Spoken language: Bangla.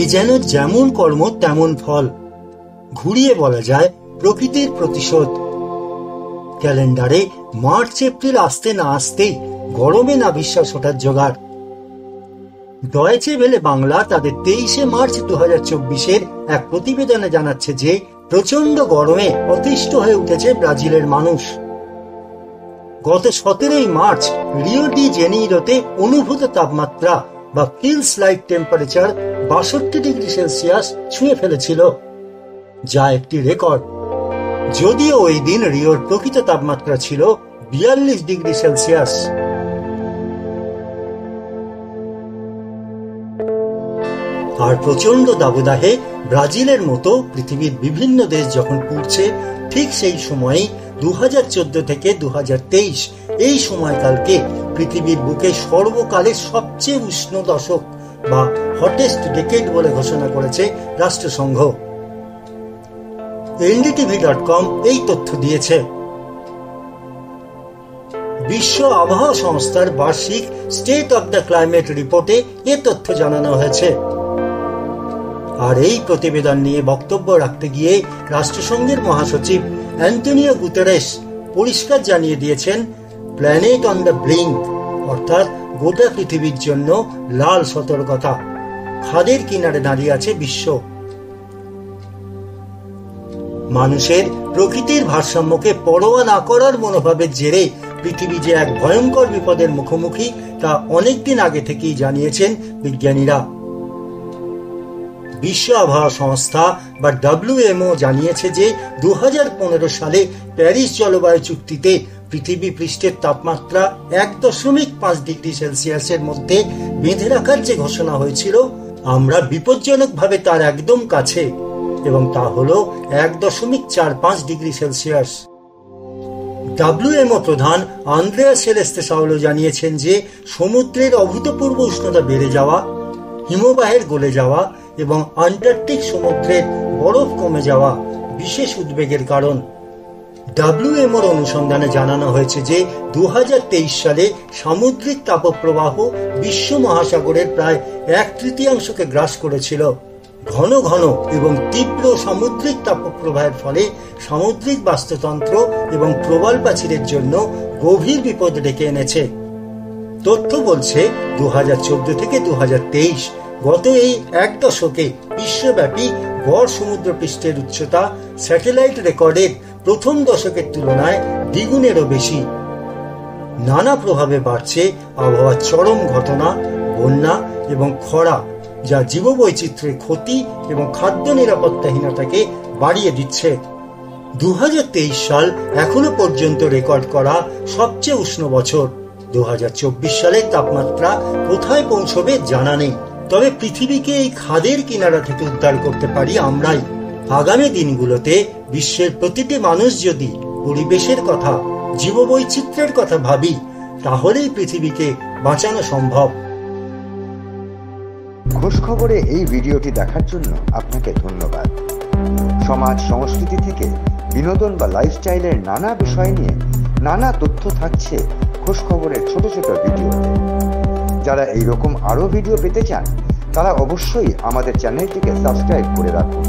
এ যেন যেমন কর্ম তেমন ফল, ঘুরিয়ে বলা যায় প্রকৃতির প্রতিশোধ। ক্যালেন্ডারে মার্চ এপ্রিল আসতে না আসতেই গরমে না বিশ্বাস ওঠার জোগাড়। ডয়েচে ভেলে বাংলা তাদের 23শে মার্চ 2024 এক প্রতিবেদনে জানাচ্ছে যে প্রচন্ড গরমে অতিষ্ঠ হয়ে উঠেছে ব্রাজিলের মানুষ। গত 17 মার্চ রিও ডি জেনিরোতে অনুভূত তাপমাত্রা বা feels like temperature 62 degree Celsius ছুঁয়ে ফেলেছিল, যা একটি রেকর্ড। যদিও ওই দিন রিওর প্রকৃত তাপমাত্রা ছিল 42 ডিগ্রি সেলসিয়াস। আর প্রচন্ড দাবদাহে ব্রাজিলের মতো পৃথিবীর বিভিন্ন দেশ যখন পুড়ছে, ঠিক সেই সময়েই 2014 থেকে 2023 এই সময়কালকে পৃথিবীর বুকে সর্বকালের সবচেয়ে উষ্ণ দশক বা হটেস্ট ডেকেড বলে ঘোষণা করেছে রাষ্ট্রসংঘ। ndtv.com এই তথ্য দিয়েছে। বিশ্ব আবহাওয়া সংস্থার বার্ষিক স্টেট অব দ্য ক্লাইমেট রিপোর্টে এ তথ্য জানানো হয়েছে। আর এই প্রতিবেদন নিয়ে বক্তব্য রাখতে গিয়ে রাষ্ট্রসংঘের মহাসচিব অ্যান্টোনিও গুতেরেস পরিষ্কার জানিয়ে দিয়েছেন, প্ল্যানেট অন দ্য ব্লিঙ্ক, অর্থাৎ গোটা পৃথিবীর জন্য লাল সতর্কতা। খাদের কিনারে দাঁড়িয়ে আছে বিশ্ব। মানুষের প্রকৃতির ভারসাম্যকে পরোয়া না করার মনোভাবের জেরে পৃথিবী যে এক ভয়ঙ্কর বিপদের মুখোমুখি তা অনেকদিন আগে থেকেই জানিয়েছেন বিজ্ঞানীরা। বিশ্ব আবহাওয়া সংস্থা বা WMO জানিয়েছে যে 2015 সালে প্যারিস জলবায়ু চুক্তিতে পৃথিবী পৃষ্ঠের তাপমাত্রা 1.5 ডিগ্রি সেলসিয়াসের মধ্যে বেঁধে রাখার যে ঘোষণা হয়েছিল, আমরা বিপজ্জনকভাবে তার একদম কাছে, এবং তা হলো 1.45 ডিগ্রি সেলসিয়াস। WMO প্রধান আন্দ্রেয়া সেলেস্তেসাউলো জানিয়েছেন যে সমুদ্রের অভূতপূর্ব উষ্ণতা বেড়ে যাওয়া, হিমবাহের গলে যাওয়া এবং আন্টার্কটিক সমুদ্রের বরফ কমে যাওয়া বিশেষ উদ্বেগের কারণ। WMOর অনুসন্ধানে জানানো হয়েছে যে 2023 সালে সামুদ্রিক তাপপ্রবাহ বিশ্ব মহাসাগরের প্রায় 1/3 গ্রাস করেছিল। ঘন ঘন এবং তীব্র সামুদ্রিক তাপপ্রবাহের ফলে সামুদ্রিক বাস্তুতন্ত্র এবং প্রবাল প্রাচীরের জন্য গভীর বিপদ ডেকে এনেছে। তথ্য বলছে 2014 থেকে 2023 গত এই এক দশকে বিশ্বব্যাপী গড় সমুদ্র পৃষ্ঠের উচ্চতা স্যাটেলাইট রেকর্ডের প্রথম দশকের তুলনায় দ্বিগুণেরও বেশি। নানা প্রভাবে বাড়ছে আবহাওয়ার চরম ঘটনা, বন্যা এবং খরা, যা জীববৈচিত্র্যের ক্ষতি এবং খাদ্য নিরাপত্তাহীনতাকে বাড়িয়ে দিচ্ছে। 2023 সাল এখনো পর্যন্ত রেকর্ড করা সবচেয়ে উষ্ণ বছর। 2024 সালের তাপমাত্রা কোথায় পৌঁছবে জানা নেই, তবে পৃথিবীকে এই খাদের কিনারা থেকে উদ্ধার করতে পারি আমরাই। আগামী দিনগুলোতে বিশ্বের প্রতিটি মানুষ যদি পরিবেশের কথা, জীববৈচিত্র্যের কথা ভাবি, তাহলেই পৃথিবীকে বাঁচানো সম্ভব। খোঁজ খবরে এই ভিডিওটি দেখার জন্য আপনাকে ধন্যবাদ। সমাজ সংস্কৃতি থেকে বিনোদন বা লাইফস্টাইলের নানা বিষয় নিয়ে নানা তথ্য থাকছে খোঁজ খবরের ছোট ছোট ভিডিওতে। যারা এইরকম আরো ভিডিও পেতে চান তারা অবশ্যই আমাদের চ্যানেলটিকে সাবস্ক্রাইব করে রাখুন।